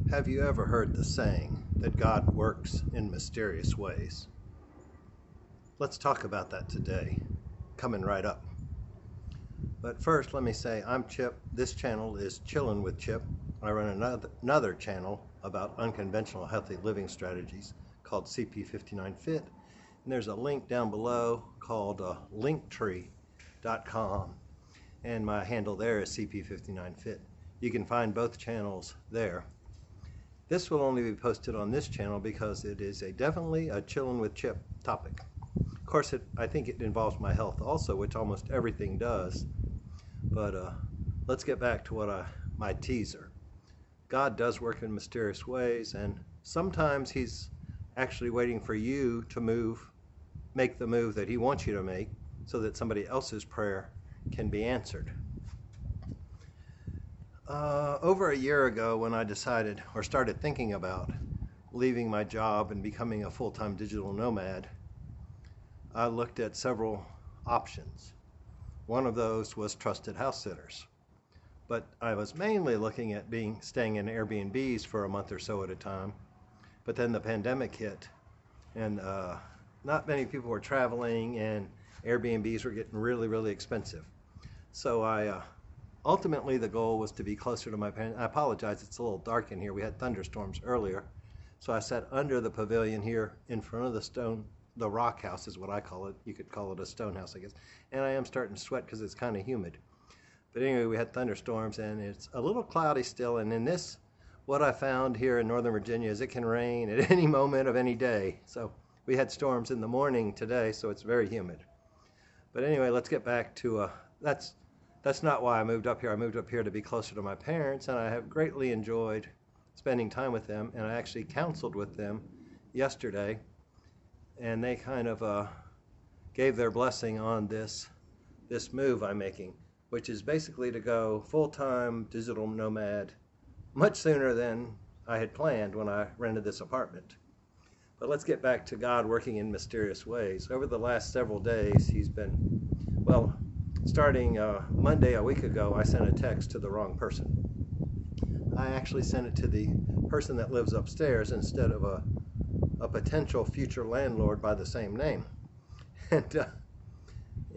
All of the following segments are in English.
Have you ever heard the saying that God works in mysterious ways? Let's talk about that today, coming right up. But first, let me say I'm Chip. This channel is Chillin' with Chip. I run another channel about unconventional healthy living strategies called CP59 Fit. And there's a link down below called Linktree.com. And my handle there is CP59 Fit. You can find both channels there. This will only be posted on this channel because it is definitely a Chillin' with Chip topic. Of course, I think it involves my health also, which almost everything does. But let's get back to my teaser. God does work in mysterious ways, and sometimes He's actually waiting for you to make the move that He wants you to make so that somebody else's prayer can be answered. Over a year ago, when I decided or started thinking about leaving my job and becoming a full-time digital nomad, I looked at several options. One of those was trusted house sitters. But I was mainly looking at staying in Airbnbs for a month or so at a time. But then the pandemic hit, and not many people were traveling, and Airbnbs were getting really, really expensive. So ultimately, the goal was to be closer to my parents. I apologize, it's a little dark in here. We had thunderstorms earlier. So I sat under the pavilion here in front of the rock house is what I call it. You could call it a stone house, I guess. And I am starting to sweat because it's kind of humid. But anyway, we had thunderstorms, and it's a little cloudy still. And in this, what I found here in Northern Virginia is it can rain at any moment of any day. So we had storms in the morning today, so it's very humid. But anyway, let's get back to, that's not why I moved up here. I moved up here to be closer to my parents, and I have greatly enjoyed spending time with them. And I actually counseled with them yesterday, and they kind of gave their blessing on this move I'm making, which is basically to go full-time digital nomad much sooner than I had planned when I rented this apartment. But let's get back to God working in mysterious ways. Over the last several days, He's been, well, starting Monday a week ago, I sent a text to the wrong person. I actually sent it to the person that lives upstairs instead of a potential future landlord by the same name. And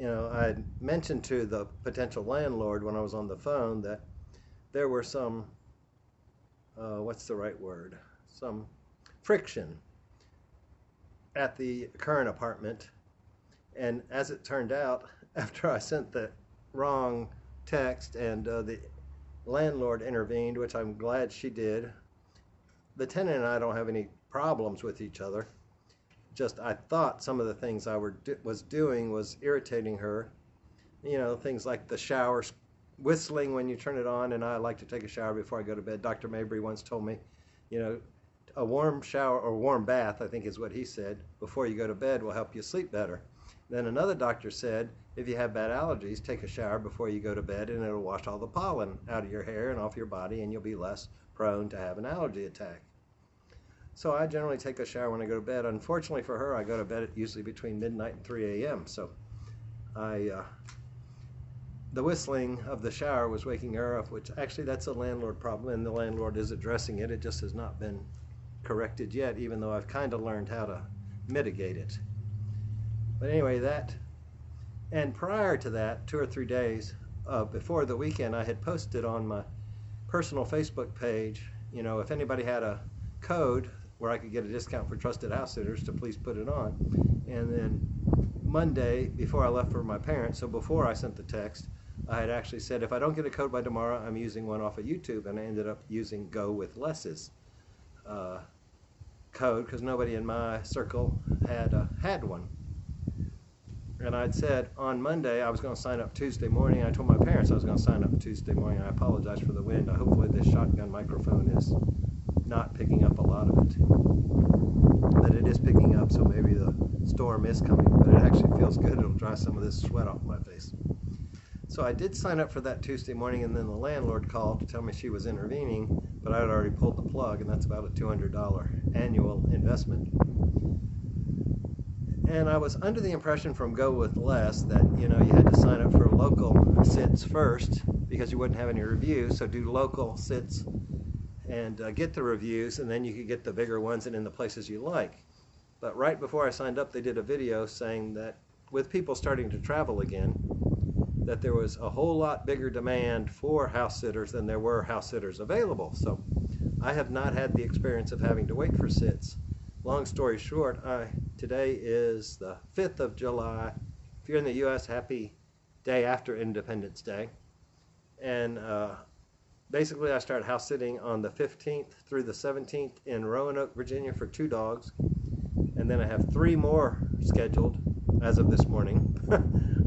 I mentioned to the potential landlord when I was on the phone that there were some, what's the right word? Some friction at the current apartment. And as it turned out, after I sent the wrong text and the landlord intervened, which I'm glad she did, the tenant and I don't have any problems with each other. Just I thought some of the things I was doing was irritating her. Things like the shower whistling when you turn it on, and I like to take a shower before I go to bed. Dr. Mabry once told me, a warm shower or warm bath, I think is what he said, before you go to bed will help you sleep better. Then another doctor said, if you have bad allergies, take a shower before you go to bed, and it'll wash all the pollen out of your hair and off your body, and you'll be less prone to have an allergy attack. So I generally take a shower when I go to bed. Unfortunately for her, I go to bed at usually between midnight and 3 a.m. So the whistling of the shower was waking her up, which actually that's a landlord problem, and the landlord is addressing it. It just has not been corrected yet, even though I've kind of learned how to mitigate it. But anyway, and prior to that, 2 or 3 days before the weekend, I had posted on my personal Facebook page, if anybody had a code where I could get a discount for trusted house sitters, to please put it on. And then Monday, before I left for my parents, so before I sent the text, I had actually said, if I don't get a code by tomorrow, I'm using one off of YouTube, and I ended up using Go with Less's code because nobody in my circle had one. And I'd said on Monday I was going to sign up Tuesday morning. I told my parents I was going to sign up Tuesday morning. I apologize for the wind. Hopefully this shotgun microphone is not picking up a lot of it. But it is picking up, so maybe the storm is coming. But it actually feels good. It'll dry some of this sweat off my face. So I did sign up for that Tuesday morning, and then the landlord called to tell me she was intervening, but I had already pulled the plug, and that's about a $200 annual investment. And I was under the impression from Go With Less that, you had to sign up for local sits first because you wouldn't have any reviews, so do local sits and get the reviews, and then you could get the bigger ones and in the places you like. But right before I signed up, they did a video saying that with people starting to travel again, that there was a whole lot bigger demand for house sitters than there were house sitters available. So I have not had the experience of having to wait for sits. Long story short, today is the 5th of July. If you're in the U.S., happy day after Independence Day. And basically I start house sitting on the 15th through the 17th in Roanoke, Virginia for 2 dogs. And then I have 3 more scheduled as of this morning.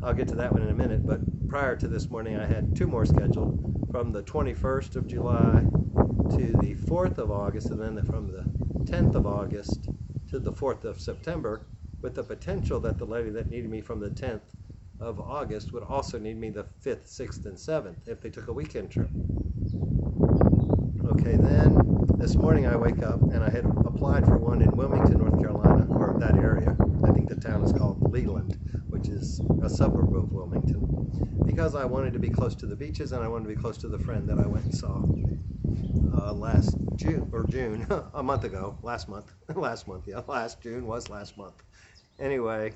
I'll get to that one in a minute, but prior to this morning I had 2 more scheduled from the 21st of July to the 4th of August, and then from the 10th of August to the 4th of September, with the potential that the lady that needed me from the 10th of August would also need me the 5th, 6th, and 7th if they took a weekend trip. Okay, then this morning I wake up and I had applied for one in Wilmington, North Carolina, or that area. I think the town is called Leland, which is a suburb of Wilmington, because I wanted to be close to the beaches and I wanted to be close to the friend that I went and saw last June, a month ago, last June was last month. Anyway,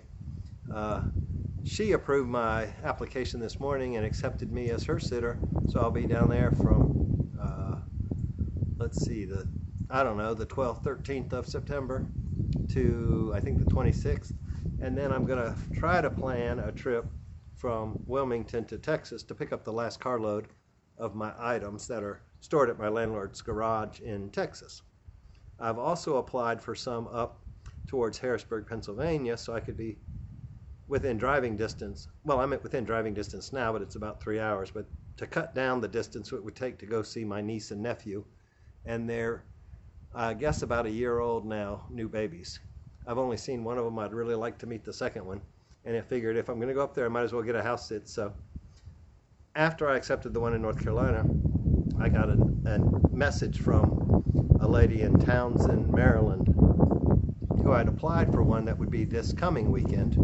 she approved my application this morning and accepted me as her sitter, so I'll be down there from let's see, the 12th, 13th of September to I think the 26th, and then I'm going to try to plan a trip from Wilmington to Texas to pick up the last carload of my items that are stored at my landlord's garage in Texas. I've also applied for some up towards Harrisburg, Pennsylvania, so I could be within driving distance. Well, I'm within driving distance now, but it's about 3 hours. But to cut down the distance it would take to go see my niece and nephew, and they're, I guess, about a year old now, new babies. I've only seen one of them. I'd really like to meet the second one, and I figured if I'm going to go up there, I might as well get a house sit. So after I accepted the one in North Carolina, I got a message from a lady in Townsend, Maryland, who I'd applied for one that would be this coming weekend.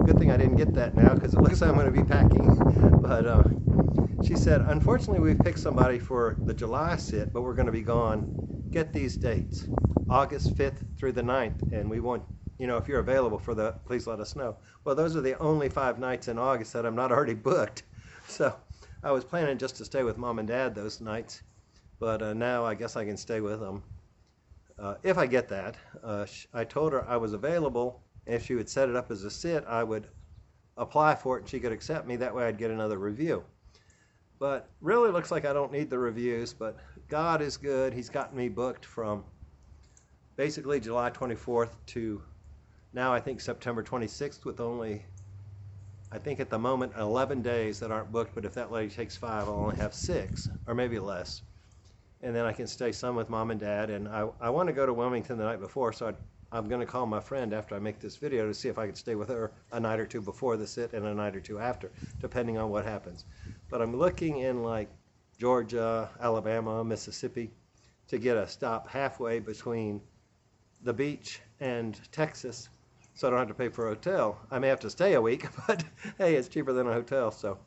Good thing I didn't get that now, because it looks like I'm going to be packing. But she said, unfortunately, we've picked somebody for the July sit, but we're going to be gone. Get these dates, August 5th through the 9th, and we want, if you're available for that, please let us know. Well, those are the only 5 nights in August that I'm not already booked. So I was planning just to stay with Mom and Dad those nights, but now I guess I can stay with them. If I get that, I told her I was available, and if she would set it up as a sit, I would apply for it and she could accept me. That way I'd get another review. But really looks like I don't need the reviews, but God is good. He's gotten me booked from basically July 24th to now I think September 26th, with only, I think at the moment, 11 days that aren't booked, but if that lady takes 5, I'll only have 6, or maybe less. And then I can stay some with Mom and Dad, and I want to go to Wilmington the night before, so I'm going to call my friend after I make this video to see if I could stay with her a night or 2 before the sit and a night or 2 after, depending on what happens. But I'm looking in like Georgia, Alabama, Mississippi to get a stop halfway between the beach and Texas, so I don't have to pay for a hotel. I may have to stay a week, but hey, it's cheaper than a hotel. So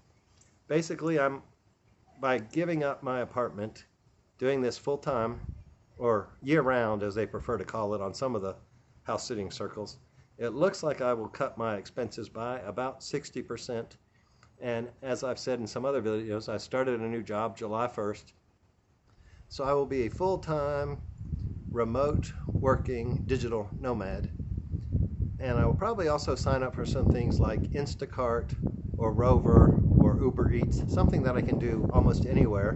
basically, by giving up my apartment, doing this full time, or year round as they prefer to call it on some of the house sitting circles, it looks like I will cut my expenses by about 60%. And as I've said in some other videos, I started a new job July 1st. So I will be a full-time, remote working digital nomad. And I will probably also sign up for some things like Instacart or Rover or Uber Eats, something that I can do almost anywhere.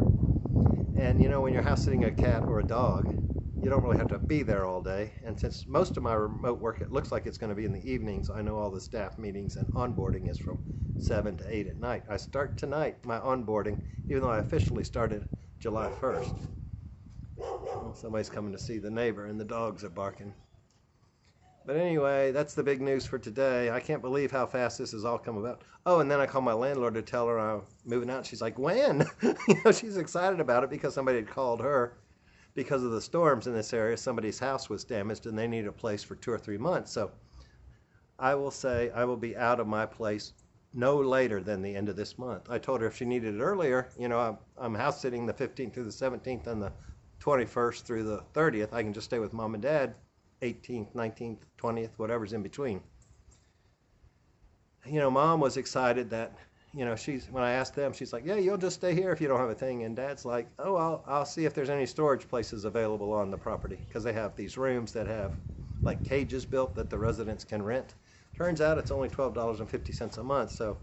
And when you're house sitting a cat or a dog, you don't really have to be there all day. And since most of my remote work, it looks like it's going to be in the evenings, I know all the staff meetings and onboarding is from 7 to 8 at night. I start tonight, my onboarding, even though I officially started July 1st. Well, somebody's coming to see the neighbor and the dogs are barking. But anyway, that's the big news for today. I can't believe how fast this has all come about. Oh, and then I called my landlord to tell her I'm moving out. She's like, when? She's excited about it because somebody had called her because of the storms in this area. Somebody's house was damaged and they need a place for 2 or 3 months. So I will say I will be out of my place no later than the end of this month. I told her if she needed it earlier, I'm house sitting the 15th through the 17th and the 21st through the 30th. I can just stay with mom and dad 18th, 19th, 20th, whatever's in between. Mom was excited that, when I asked them, she's like, yeah, you'll just stay here if you don't have a thing. And dad's like, oh, I'll see if there's any storage places available on the property, because they have these rooms that have like cages built that the residents can rent. Turns out it's only $12.50 a month. So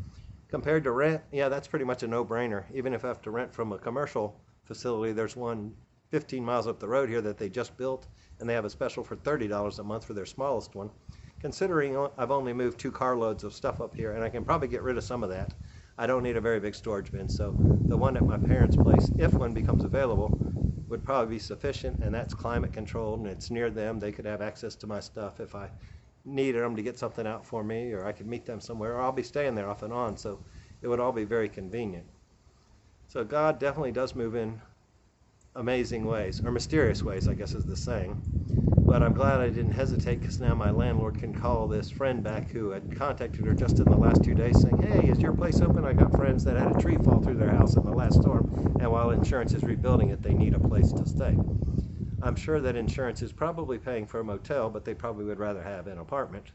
compared to rent, yeah, that's pretty much a no-brainer. Even if I have to rent from a commercial facility, there's one 15 miles up the road here that they just built, and they have a special for $30 a month for their smallest one. Considering I've only moved 2 carloads of stuff up here, and I can probably get rid of some of that, I don't need a very big storage bin. So the one at my parents' place, if one becomes available, would probably be sufficient, and that's climate controlled, and it's near them. They could have access to my stuff if I needed them to get something out for me, or I could meet them somewhere, or I'll be staying there off and on, so it would all be very convenient. So God definitely does move in amazing ways, or mysterious ways, I guess is the saying. But I'm glad I didn't hesitate, because now my landlord can call this friend back who had contacted her just in the last 2 days saying, hey, is your place open? I got friends that had a tree fall through their house in the last storm, and while insurance is rebuilding it, they need a place to stay. I'm sure that insurance is probably paying for a motel, but they probably would rather have an apartment.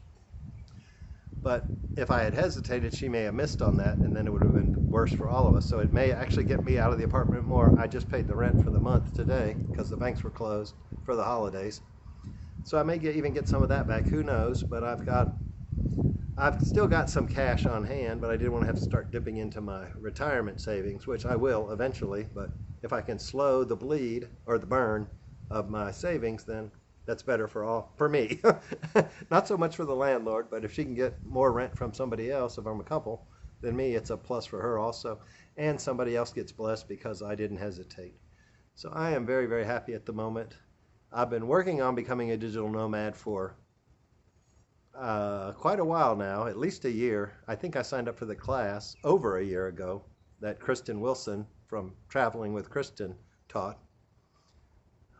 But if I had hesitated, she may have missed on that, and then it would have been worse for all of us. So it may actually get me out of the apartment more. I just paid the rent for the month today because the banks were closed for the holidays. So I may even get some of that back, who knows, but I've still got some cash on hand, but I didn't want to have to start dipping into my retirement savings, which I will eventually. But if I can slow the bleed or the burn of my savings, then that's better for me. Not so much for the landlord, but if she can get more rent from somebody else, if I'm a couple, then me, it's a plus for her also. And somebody else gets blessed because I didn't hesitate. So I am very, very happy at the moment. I've been working on becoming a digital nomad for quite a while now, at least a year. I think I signed up for the class over a year ago that Kristen Wilson from Traveling with Kristen taught.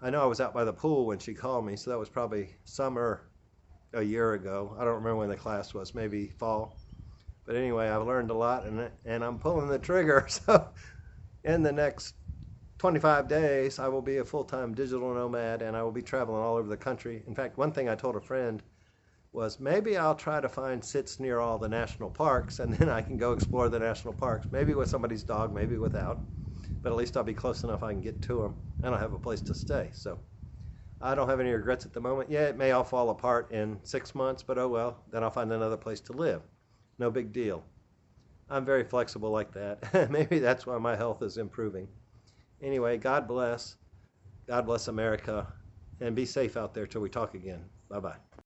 I know I was out by the pool when she called me, so that was probably summer a year ago. I don't remember when the class was, maybe fall. But anyway, I've learned a lot, and I'm pulling the trigger. So in the next 25 days, I will be a full-time digital nomad, and I will be traveling all over the country. In fact, one thing I told a friend was maybe I'll try to find sits near all the national parks, and then I can go explore the national parks, maybe with somebody's dog, maybe without. But at least I'll be close enough I can get to them, and I'll have a place to stay. So I don't have any regrets at the moment. Yeah, it may all fall apart in 6 months, but oh well, then I'll find another place to live. No big deal. I'm very flexible like that. Maybe that's why my health is improving. Anyway, God bless. God bless America. And be safe out there till we talk again. Bye-bye.